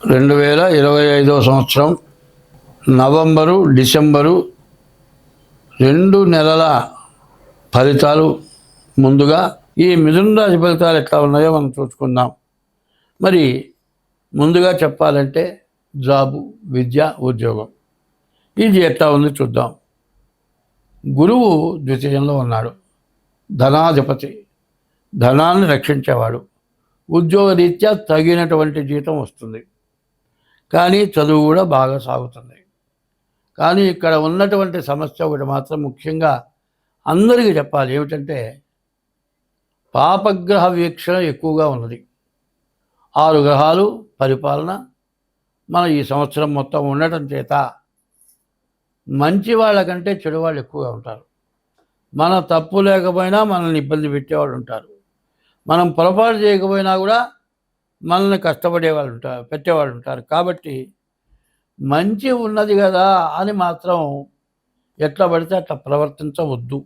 2025 సంవత్సరం November December 2 నెలల ఫలితాలు. ముందుగా ఈ మిథున రాశి ఫలితాలు ఎట్లా ఉన్నాయో మనం చూసుకుందాం. మరి ముందుగా చెప్పాలంటే జాబు, విద్య, ఉద్యోగం ఇది ఎట్లా ఉంది చూద్దాం. గురువు ద్వితీయంలో ఉన్నాడు, ధనాధిపతి, ధనాన్ని రక్షించేవాడు. ఉద్యోగరీత్యా తగినటువంటి జీతం వస్తుంది, కానీ చదువు కూడా బాగా సాగుతుంది. కానీ ఇక్కడ ఉన్నటువంటి సమస్య ఒకటి మాత్రం ముఖ్యంగా అందరికీ చెప్పాలి, ఏమిటంటే పాపగ్రహ వీక్షణ ఎక్కువగా ఉన్నది. 6 గ్రహాలు పరిపాలన మన ఈ సంవత్సరం మొత్తం ఉండటం చేత మంచి వాళ్ళకంటే చెడు వాళ్ళు ఎక్కువగా ఉంటారు. మన తప్పు లేకపోయినా మనల్ని ఇబ్బంది పెట్టేవాళ్ళు ఉంటారు. మనం పొరపాటు చేయకపోయినా కూడా మనల్ని కష్టపడేవాళ్ళు ఉంటారు, పెట్టేవాళ్ళు ఉంటారు. కాబట్టి మంచి ఉన్నది కదా అని మాత్రం ఎట్లా పడితే అట్లా ప్రవర్తించవద్దు.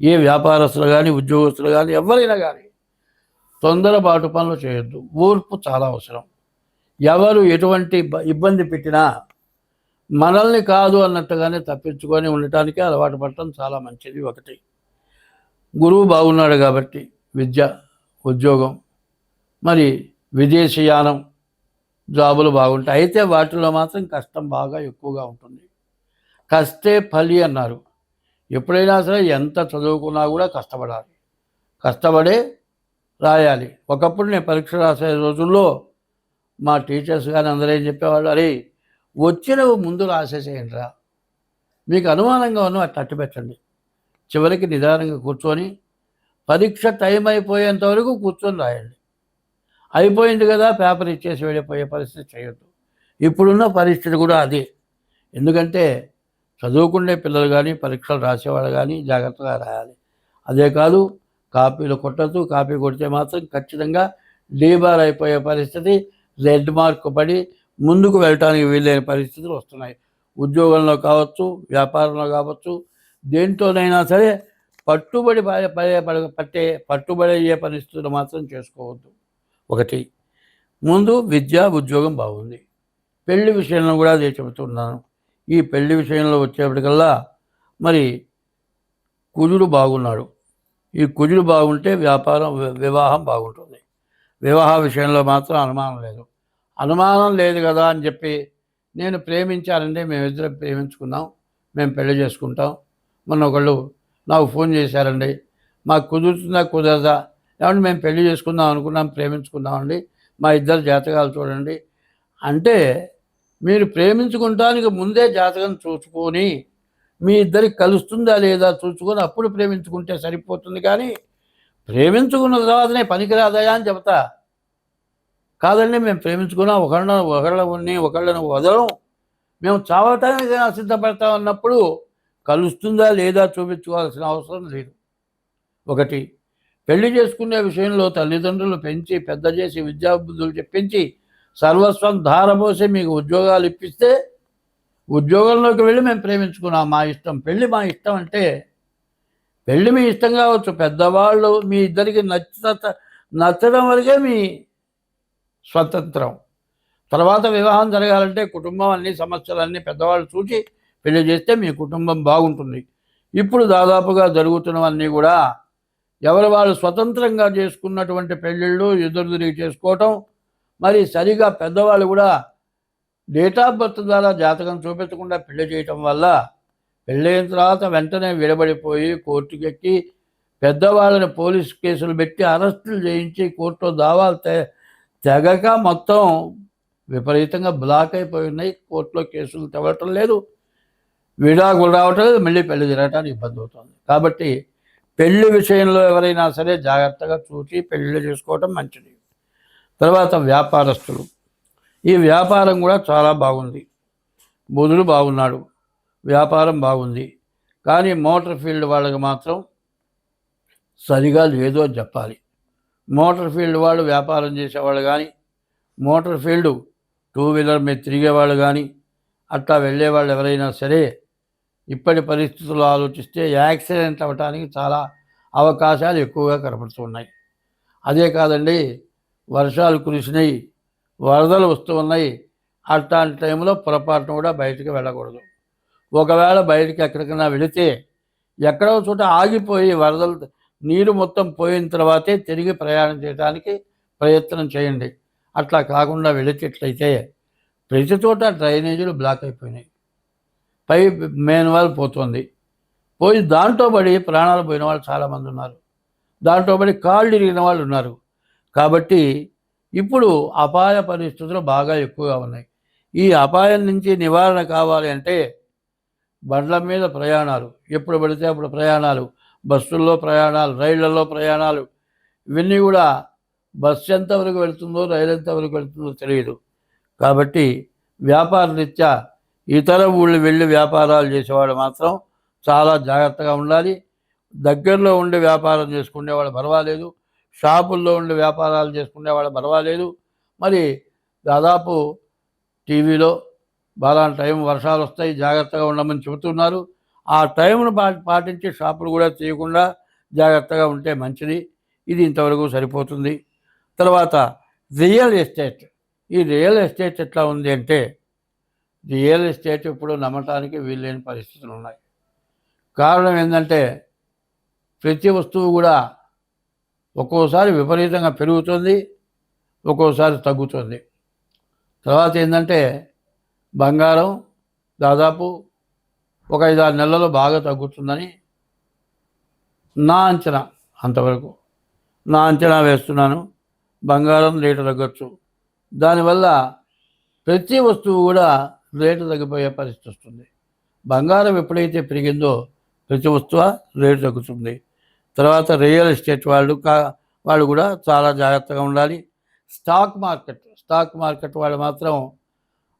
ఏ వ్యాపారస్తులు కానీ, ఉద్యోగస్తులు కానీ, ఎవరైనా కానీ తొందరపాటు పనులు చేయొద్దు. ఓర్పు చాలా అవసరం. ఎవరు ఎటువంటి ఇబ్బంది పెట్టినా మనల్ని కాదు అన్నట్టుగానే తప్పించుకొని ఉండటానికి అలవాటు పడటం చాలా మంచిది. ఒకటి, గురువు బాగున్నాడు కాబట్టి విద్య, ఉద్యోగం, మరి విదేశీయానం, జాబులు బాగుంటాయి. అయితే వాటిలో మాత్రం కష్టం బాగా ఎక్కువగా ఉంటుంది. కష్టే ఫలి అన్నారు. ఎప్పుడైనా సరే ఎంత చదువుకున్నా కూడా కష్టపడాలి, కష్టపడే రాయాలి. ఒకప్పుడు నేను పరీక్ష రాసే రోజుల్లో మా టీచర్స్ కానీ అందరూ ఏం చెప్పేవాళ్ళు, అరే వచ్చినవి ముందు రాసేసేయండి రా, మీకు అనుమానంగా ఉన్న అట్లా అట్టు పెట్టండి, చివరికి నిదానంగా కూర్చొని పరీక్ష టైం అయిపోయేంత వరకు కూర్చొని రాయండి. అయిపోయింది కదా పేపర్ ఇచ్చేసి వెళ్ళిపోయే పరిస్థితి చేయొద్దు. ఇప్పుడున్న పరిస్థితి కూడా అదే. ఎందుకంటే చదువుకునే పిల్లలు కానీ, పరీక్షలు రాసేవాళ్ళు కానీ జాగ్రత్తగా రాయాలి. అదే కాదు, కాపీలు కొట్టద్దు. కాపీ కొడితే మాత్రం ఖచ్చితంగా డీబార్ అయిపోయే పరిస్థితి, రెడ్ మార్క్ పడి ముందుకు వెళ్ళటానికి వీలైన పరిస్థితులు వస్తున్నాయి. ఉద్యోగంలో కావచ్చు, వ్యాపారంలో కావచ్చు, దేంట్లోనైనా సరే పట్టుబడి అయ్యే పరిస్థితులు మాత్రం చేసుకోవద్దు. ఒకటి, ముందు విద్య, ఉద్యోగం బాగుంది. పెళ్లి విషయంలో కూడా అదే చెబుతున్నాను. ఈ పెళ్లి విషయంలో వచ్చేప్పటికల్లా మరి కుజుడు బాగున్నాడు. ఈ కుజుడు బాగుంటే వ్యాపారం, వివాహం బాగుంటుంది. వివాహ విషయంలో మాత్రం అనుమానం లేదు. అనుమానం లేదు కదా అని చెప్పి నేను ప్రేమించానంటే మేమిద్దరం ప్రేమించుకున్నాం, మేము పెళ్లి చేసుకుంటాం, మొన్న ఒకళ్ళు నాకు ఫోన్ చేశారండి, మాకు కుదురుతుందా కుదరదా, ఏమంటే మేము పెళ్లి చేసుకుందాం అనుకున్నాం, ప్రేమించుకుందామండి, మా ఇద్దరు జాతకాలు చూడండి అంటే, మీరు ప్రేమించుకుంటానికి ముందే జాతకం చూసుకొని మీ ఇద్దరికి కలుస్తుందా లేదా చూసుకొని అప్పుడు ప్రేమించుకుంటే సరిపోతుంది. కానీ ప్రేమించుకున్న తర్వాతనే పనికిరాదయా అని చెబుతా. కాదండి మేము ప్రేమించుకున్నా, ఒకళ్ళని వదలం, మేము చావటానికి సిద్ధపడతాం అన్నప్పుడు కలుస్తుందా లేదా చూపించుకోవాల్సిన అవసరం లేదు. ఒకటి, పెళ్లి చేసుకునే విషయంలో తల్లిదండ్రులు పెంచి పెద్ద చేసి విద్యాబుద్ధులు చెప్పించి సర్వస్వం ధారపోసి మీకు ఉద్యోగాలు ఇప్పిస్తే ఉద్యోగంలోకి వెళ్ళి మేము ప్రేమించుకున్నాం, మా ఇష్టం, పెళ్ళి మా ఇష్టం అంటే పెళ్ళి మీ ఇష్టం కావచ్చు, పెద్దవాళ్ళు మీ ఇద్దరికి నచ్చడం వరకే మీ స్వతంత్రం. తర్వాత వివాహం జరగాలంటే కుటుంబం అన్ని సమస్యలన్నీ పెద్దవాళ్ళు చూసి పెళ్లి చేస్తే మీ కుటుంబం బాగుంటుంది. ఇప్పుడు దాదాపుగా జరుగుతున్నవన్నీ కూడా ఎవరు వాళ్ళు స్వతంత్రంగా చేసుకున్నటువంటి పెళ్ళిళ్ళు ఎదురుదిరిగి చేసుకోవటం, మరి సరిగా పెద్దవాళ్ళు కూడా డేట్ ఆఫ్ బర్త్ ద్వారా జాతకం చూపించకుండా పెళ్లి చేయటం వల్ల పెళ్ళైన తర్వాత వెంటనే విడబడిపోయి కోర్టుకెక్కి పెద్దవాళ్ళని పోలీసు కేసులు పెట్టి అరెస్టులు చేయించి కోర్టులో దావాలు తెగక మొత్తం విపరీతంగా బ్లాక్ అయిపోయి ఉన్నాయి. కోర్టులో కేసులు తెవటం లేదు, విడాకులు రావటం లేదు, మళ్ళీ పెళ్లి జరగటానికి ఇబ్బంది అవుతుంది. కాబట్టి పెళ్లి విషయంలో ఎవరైనా సరే జాగ్రత్తగా చూసి పెళ్ళిళ్ళు చేసుకోవటం మంచిది. తర్వాత వ్యాపారస్తులు, ఈ వ్యాపారం కూడా చాలా బాగుంది. బుధుడు బాగున్నాడు, వ్యాపారం బాగుంది. కానీ మోటార్ ఫీల్డ్ వాళ్ళకి మాత్రం సరిగా లేదు అని చెప్పాలి. మోటార్ ఫీల్డ్ వాళ్ళు, వ్యాపారం చేసేవాళ్ళు కానీ, మోటార్ ఫీల్డ్ టూ వీలర్ మీద తిరిగేవాళ్ళు కానీ, అట్లా వెళ్ళేవాళ్ళు ఎవరైనా సరే ఇప్పటి పరిస్థితుల్లో ఆలోచిస్తే యాక్సిడెంట్ అవ్వటానికి చాలా అవకాశాలు ఎక్కువగా కనపడుతున్నాయి. అదే కాదండి, వర్షాలు కురిసినాయి, వరదలు వస్తూ ఉన్నాయి. అట్లాంటి టైంలో పొరపాటున కూడా బయటికి వెళ్ళకూడదు. ఒకవేళ బయటికి ఎక్కడికైనా వెళితే ఎక్కడో చోట ఆగిపోయి వరదలు నీరు మొత్తం పోయిన తర్వాతే తిరిగి ప్రయాణం చేయడానికి ప్రయత్నం చేయండి. అట్లా కాకుండా వెళితేట్లయితే ప్రతి చోట డ్రైనేజీలు బ్లాక్ అయిపోయినాయి. పై మెయిన్ వాల్ పోతుంది. పోయి దాంట్లో పడి ప్రాణాలు పోయిన వాళ్ళు చాలామంది ఉన్నారు. దాంట్లో పడి కాళ్ళు ఇరిగిన వాళ్ళు ఉన్నారు. కాబట్టి ఇప్పుడు అపాయ పరిస్థితులు బాగా ఎక్కువగా ఉన్నాయి. ఈ అపాయం నుంచి నివారణ కావాలి అంటే బండ్ల మీద ప్రయాణాలు, ఎప్పుడు పడితే అప్పుడు ప్రయాణాలు, బస్సుల్లో ప్రయాణాలు, రైళ్లలో ప్రయాణాలు, ఇవన్నీ కూడా బస్సు ఎంతవరకు వెళుతుందో రైలు ఎంతవరకు వెళుతుందో తెలియదు. కాబట్టి వ్యాపార రీత్యా ఇతర ఊళ్ళు వెళ్ళి వ్యాపారాలు చేసేవాళ్ళు మాత్రం చాలా జాగ్రత్తగా ఉండాలి. దగ్గరలో ఉండి వ్యాపారం చేసుకునేవాళ్ళు పర్వాలేదు, షాపుల్లో ఉండి వ్యాపారాలు చేసుకునేవాళ్ళు పర్వాలేదు. మరి దాదాపు టీవీలో బాలాంటి టైం వర్షాలు వస్తాయి జాగ్రత్తగా ఉండమని చెబుతున్నారు. ఆ టైంను పాటించి షాపులు కూడా చేయకుండా జాగ్రత్తగా ఉంటే మంచిది. ఇది ఇంతవరకు సరిపోతుంది. తర్వాత రియల్ ఎస్టేట్. ఈ రియల్ ఎస్టేట్ ఎట్లా ఉంది అంటే రియల్ ఎస్టేట్ ఇప్పుడు నమ్మటానికి వీల్లేని పరిస్థితులు ఉన్నాయి. కారణం ఏంటంటే ప్రతి వస్తువు కూడా ఒక్కోసారి విపరీతంగా పెరుగుతుంది, ఒక్కోసారి తగ్గుతుంది. తర్వాత ఏంటంటే బంగారం దాదాపు ఒక 5-6 నెలల్లో బాగా తగ్గుతుందని నా అంచనా. అంతవరకు నా అంచనా వేస్తున్నాను. బంగారం రేటు తగ్గచ్చు. దానివల్ల ప్రతి వస్తువు కూడా రేటు తగ్గిపోయే పరిస్థితి వస్తుంది. బంగారం ఎప్పుడైతే పెరిగిందో ప్రతి వస్తువు రేటు తగ్గుతుంది. తర్వాత రియల్ ఎస్టేట్ వాళ్ళు కూడా చాలా జాగ్రత్తగా ఉండాలి. స్టాక్ మార్కెట్ వాళ్ళు మాత్రం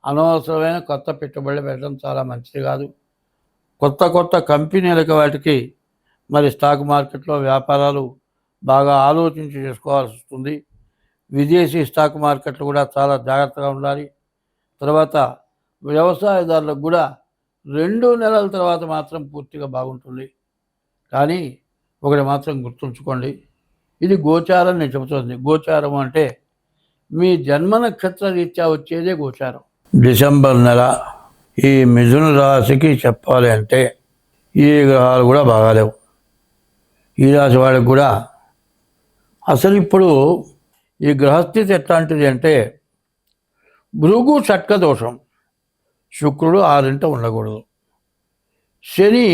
అనవసరమైన కొత్త పెట్టుబడులు పెట్టడం చాలా మంచిది కాదు. కొత్త కంపెనీలకు వాటికి మరి స్టాక్ మార్కెట్లో వ్యాపారాలు బాగా ఆలోచించి చేసుకోవాల్సి వస్తుంది. విదేశీ స్టాక్ మార్కెట్లు కూడా చాలా జాగ్రత్తగా ఉండాలి. తర్వాత వ్యవసాయదారులకు కూడా 2 నెలల తర్వాత మాత్రం పూర్తిగా బాగుంటుంది. కానీ ఒకటి మాత్రం గుర్తుంచుకోండి, ఇది గోచారం నేను చెబుతుంది. గోచారం అంటే మీ జన్మ నక్షత్ర రీత్యా వచ్చేదే గోచారం. డిసెంబర్ నెల ఈ మిథున రాశికి చెప్పాలి అంటే ఈ గ్రహాలు కూడా బాగాలేవు. ఈ రాశి వాళ్ళకి కూడా అసలు ఇప్పుడు ఈ గ్రహస్థితి ఎట్లాంటిది అంటే భృగు షట్క దోషం. శుక్రుడు 6ంట ఉండకూడదు. శని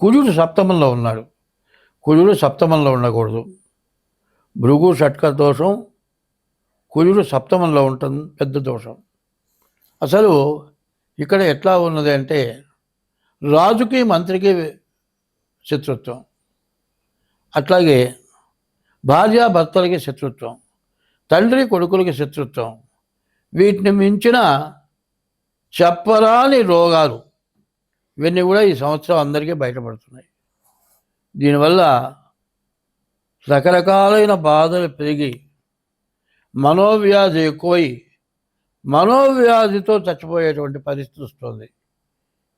కుజుడు సప్తమంలో ఉన్నాడు. కుజుడు సప్తమంలో ఉండకూడదు. భృగు షట్క దోషం, కుజుడు సప్తమంలో ఉంటుంది, పెద్ద దోషం. అసలు ఇక్కడ ఎట్లా ఉన్నది అంటే రాజుకి మంత్రికి శత్రుత్వం, అట్లాగే భార్యాభర్తలకి శత్రుత్వం, తండ్రి కొడుకులకి శత్రుత్వం, వీటిని మించిన చెప్పరాని రోగాలు ఇవన్నీ కూడా ఈ సంవత్సరం అందరికీ బయటపడుతున్నాయి. దీనివల్ల రకరకాలైన బాధలు పెరిగి మనోవ్యాధి ఎక్కువై మనోవ్యాధితో చచ్చిపోయేటువంటి పరిస్థితి వస్తుంది.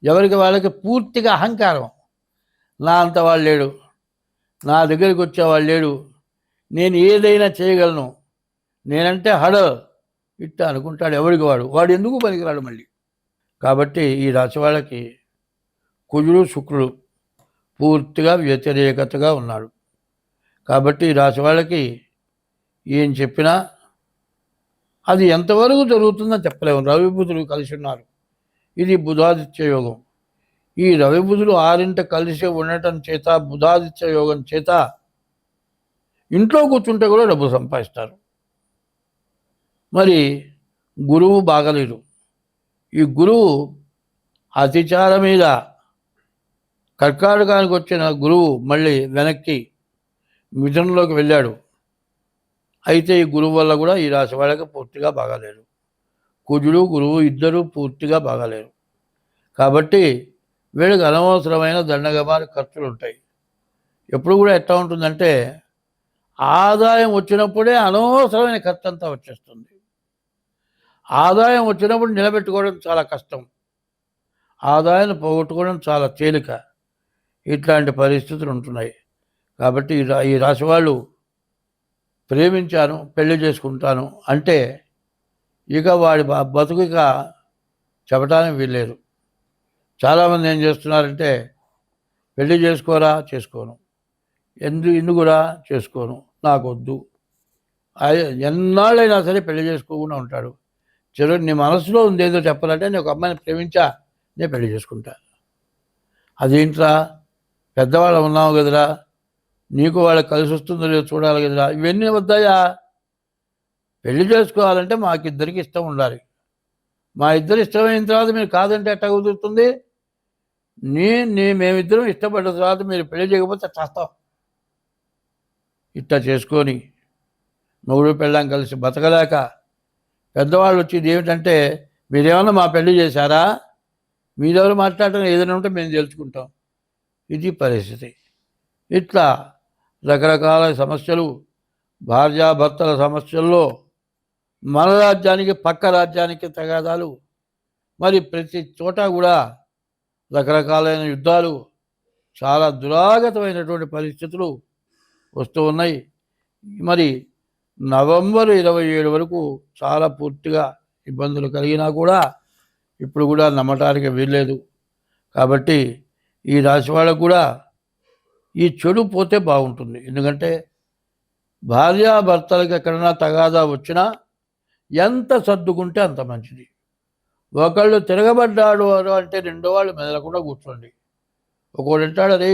ఎవరికి వాళ్ళకి పూర్తిగా అహంకారం. నా అంత వాళ్ళు లేడు, నా దగ్గరికి వచ్చేవాళ్ళు లేడు, నేను ఏదైనా చేయగలను, నేనంటే హడ ఇట్ట అనుకుంటాడు. ఎవరికి వాడు ఎందుకు పనికిరాడు మళ్ళీ. కాబట్టి ఈ రాశి వాళ్ళకి కుజుడు శుక్రుడు పూర్తిగా వ్యతిరేకతగా ఉన్నాడు. కాబట్టి ఈ రాశి వాళ్ళకి ఏం చెప్పినా అది ఎంతవరకు జరుగుతుందని చెప్పలేము. రవి బుధులు కలిసి ఉన్నారు. ఇది బుధాదిత్య యోగం. ఈ రవి బుధులు 6ంట కలిసి ఉండటం చేత, బుధాదిత్య యోగం చేత ఇంట్లో కూర్చుంటే కూడా డబ్బు సంపాదిస్తారు. మరి గురువు బాగలేడు. ఈ గురువు అతిచార మీద కర్కాటకానికి వచ్చిన గురువు మళ్ళీ వెనక్కి మిథునంలోకి వెళ్ళాడు. అయితే ఈ గురువు వల్ల కూడా ఈ రాశి వాళ్ళకి పూర్తిగా బాగాలేరు. కుజుడు గురువు ఇద్దరు పూర్తిగా బాగాలేరు. కాబట్టి వీళ్ళకి అనవసరమైన దండగమారి ఖర్చులు ఉంటాయి. ఎప్పుడు కూడా ఎట్లా ఉంటుందంటే ఆదాయం వచ్చినప్పుడే అనవసరమైన ఖర్చు అంతా వచ్చేస్తుంది. ఆదాయం వచ్చినప్పుడు నిలబెట్టుకోవడం చాలా కష్టం, ఆదాయాన్ని పోగొట్టుకోవడం చాలా తేలిక. ఇట్లాంటి పరిస్థితులు ఉంటున్నాయి. కాబట్టి ఈ రాశి వాళ్ళు ప్రేమించాను, పెళ్లి చేసుకుంటాను అంటే ఇక వాడి బతుకు ఇక చెప్పడానికి వీల్లేదు. చాలామంది ఏం చేస్తున్నారంటే పెళ్లి చేసుకోరా, చేసుకోను, ఎందుకురా చేసుకోను, నాకొద్దు, ఎన్నాళ్ళైనా సరే పెళ్లి చేసుకోకుండా ఉంటాడు. చివరికి నీ మనసులో ఉంది ఏదో చెప్పాలంటే నేను ఒక అమ్మాయిని ప్రేమించా, నేను పెళ్లి చేసుకుంటా. అదేంట్రా, పెద్దవాళ్ళు ఉన్నావు కదరా, నీకు వాళ్ళకి కలిసి వస్తుందో లేదో చూడాలి కదరా, ఇవన్నీ వద్దాయా. పెళ్లి చేసుకోవాలంటే మాకిద్దరికి ఇష్టం ఉండాలి. మా ఇద్దరు ఇష్టమైన తర్వాత మీరు కాదంటే ఎట్టా కుదురుతుంది? మేమిద్దరం ఇష్టపడ్డ తర్వాత మీరు పెళ్లి చేయకపోతే చేస్తాం. ఇట్లా చేసుకొని మొగుడు పెళ్ళాం కలిసి బతకలేక పెద్దవాళ్ళు వచ్చేది ఏమిటంటే, మీరేమన్నా మా పెళ్లి చేశారా, మీరెవరు మాట్లాడటం, ఏదైనా ఉంటే మేము తెలుసుకుంటాం. ఇది పరిస్థితి. ఇట్లా రకరకాల సమస్యలు, భార్యాభర్తల సమస్యల్లో మన రాజ్యానికి పక్క రాజ్యానికి తగాదాలు, మరి ప్రతి చోట కూడా రకరకాలైన యుద్ధాలు, చాలా దురాగతమైనటువంటి పరిస్థితులు వస్తూ ఉన్నాయి. మరి నవంబర్ 27 వరకు చాలా పూర్తిగా ఇబ్బందులు కలిగినా కూడా ఇప్పుడు కూడా నమ్మటానికి వీల్లేదు. కాబట్టి ఈ రాశి వాళ్ళకు కూడా ఈ చెడు పోతే బాగుంటుంది. ఎందుకంటే భార్యాభర్తలకు ఎక్కడైనా తగాదా వచ్చినా ఎంత సర్దుకుంటే అంత మంచిది. ఒకళ్ళు తిరగబడ్డాడు అంటే రెండో వాళ్ళు మెదలకుండా కూర్చోండి. ఒకడు అంటాడు, అదే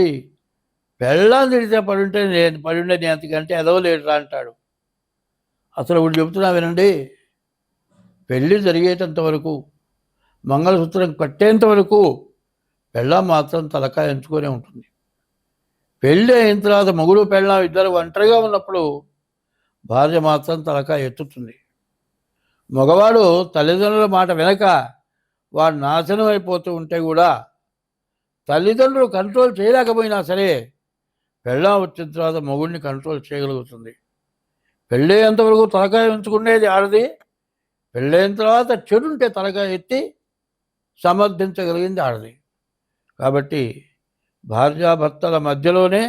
పెళ్ళాన్ని తిడితే పడుండే నేను అంతకంటే ఎదవలేడురా అంటాడు. అసలు ఒకటి చెబుతున్నా వినండి, పెళ్ళి జరిగేటంత వరకు, మంగళసూత్రం కట్టేంత వరకు పెళ్ళాం మాత్రం తలకాయ ఎంచుకొనే ఉంటుంది. పెళ్ళి అయిన తర్వాత మొగుడు పెళ్ళాం ఇద్దరు ఒంటరిగా ఉన్నప్పుడు భార్య మాత్రం తలకాయ ఎత్తుతుంది. మగవాడు తల్లిదండ్రుల మాట వెనక వాడు నాశనం అయిపోతూ ఉంటే కూడా తల్లిదండ్రులు కంట్రోల్ చేయలేకపోయినా సరే పెళ్ళాం వచ్చిన తర్వాత మొగుడిని కంట్రోల్ చేయగలుగుతుంది. పెళ్ళయ్యేంతవరకు తలకాయ ఉంచుకునేది ఆడది, పెళ్ళైన తర్వాత చెడుంటే తలకాయ ఎత్తి సమర్థించగలిగింది ఆడది. కాబట్టి భార్యాభర్తల మధ్యలోనే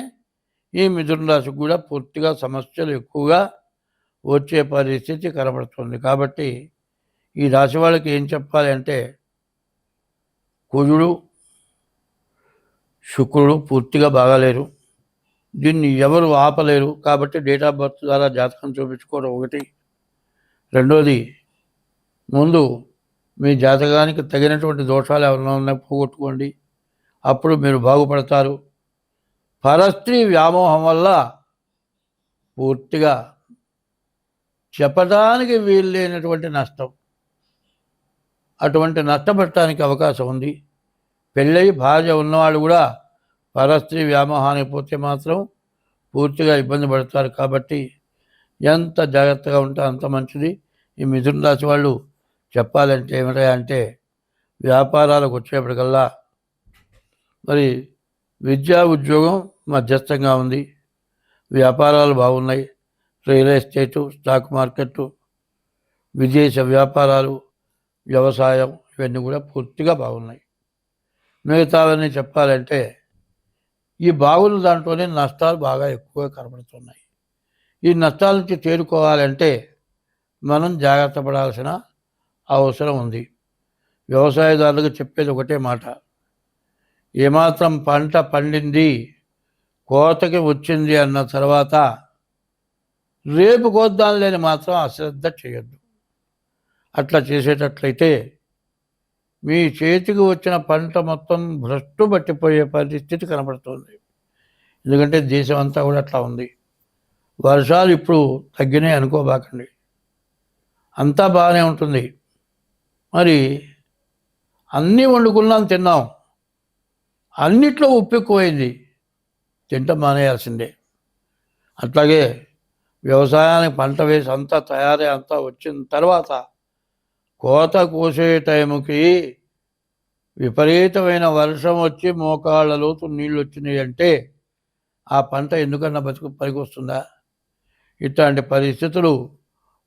ఈ మిథున రాశికి కూడా పూర్తిగా సమస్యలు ఎక్కువగా వచ్చే పరిస్థితి కనబడుతుంది. కాబట్టి ఈ రాశి వాళ్ళకి ఏం చెప్పాలి అంటే, కుజుడు శుక్రుడు పూర్తిగా బాగాలేరు, దీన్ని ఎవరు ఆపలేరు. కాబట్టి డేట్ ఆఫ్ బర్త్ ద్వారా జాతకం చూపించుకోవడం ఒకటి. రెండోది, ముందు మీ జాతకానికి తగినటువంటి దోషాలు ఎవరైనా ఉన్నాయి పోగొట్టుకోండి, అప్పుడు మీరు బాగుపడతారు. పరస్త్రీ వ్యామోహం వల్ల పూర్తిగా చెప్పడానికి వీల్లేనటువంటి నష్టం, అటువంటి నష్టపడటానికి అవకాశం ఉంది. పెళ్ళై భార్య ఉన్నవాళ్ళు కూడా పరస్త్రీ వ్యామోహానికి పోతే మాత్రం పూర్తిగా ఇబ్బంది పడతారు. కాబట్టి ఎంత జాగ్రత్తగా ఉంటే అంత మంచిది. ఈ మిథున రాశి వాళ్ళు చెప్పాలంటే ఏమిటంటే, వ్యాపారాలకు వచ్చేప్పటికల్లా మరి విద్యా ఉద్యోగం మధ్యస్థంగా ఉంది, వ్యాపారాలు బాగున్నాయి. రియల్ ఎస్టేటు, స్టాక్ మార్కెట్టు, విదేశ వ్యాపారాలు, వ్యవసాయం ఇవన్నీ కూడా పూర్తిగా బాగున్నాయి. మిగతావన్నీ చెప్పాలంటే ఈ బాగున్న దాంట్లోనే నష్టాలు బాగా ఎక్కువగా కనబడుతున్నాయి. ఈ నష్టాల నుంచి తేరుకోవాలంటే మనం జాగ్రత్త పడాల్సిన అవసరం ఉంది. వ్యవసాయదారులకు చెప్పేది ఒకటే మాట, ఏమాత్రం పంట పండింది కోతకి వచ్చింది అన్న తర్వాత రేపు కోద్దాం లేని మాత్రం అశ్రద్ధ చేయొద్దు. అట్లా చేసేటట్లయితే మీ చేతికి వచ్చిన పంట మొత్తం భ్రష్టు పట్టిపోయే పరిస్థితి కనబడుతుంది. ఎందుకంటే దేశం అంతా కూడా అట్లా ఉంది. వర్షాలు ఇప్పుడు తగ్గినాయి అనుకోబాకండి, అంతా బాగానే ఉంటుంది. మరి అన్నీ వండుకున్నాం, తిన్నాం, అన్నిట్లో ఉప్పు ఎక్కువైంది, తింటాం మానేయాల్సిందే. అట్లాగే వ్యవసాయానికి పంట వేసి అంతా తయారై అంతా వచ్చిన తర్వాత కోత కోసే టైంకి విపరీతమైన వర్షం వచ్చి మోకాళ్ళ లోతు నీళ్ళు వచ్చినాయి అంటే ఆ పంట ఎందుకన్నా పనికి వస్తుందా? ఇట్లాంటి పరిస్థితులు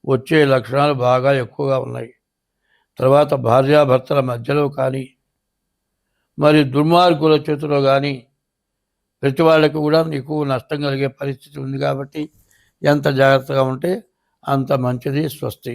వచ్చే లక్షణాలు బాగా ఎక్కువగా ఉన్నాయి. తర్వాత భార్యాభర్తల మధ్యలో కానీ, మరి దుర్మార్గుల చేతిలో కానీ ప్రతి వాళ్ళకి కూడా ఎక్కువ నష్టం కలిగే పరిస్థితి ఉంది. కాబట్టి ఎంత జాగ్రత్తగా ఉంటే అంత మంచిది. స్వస్తి.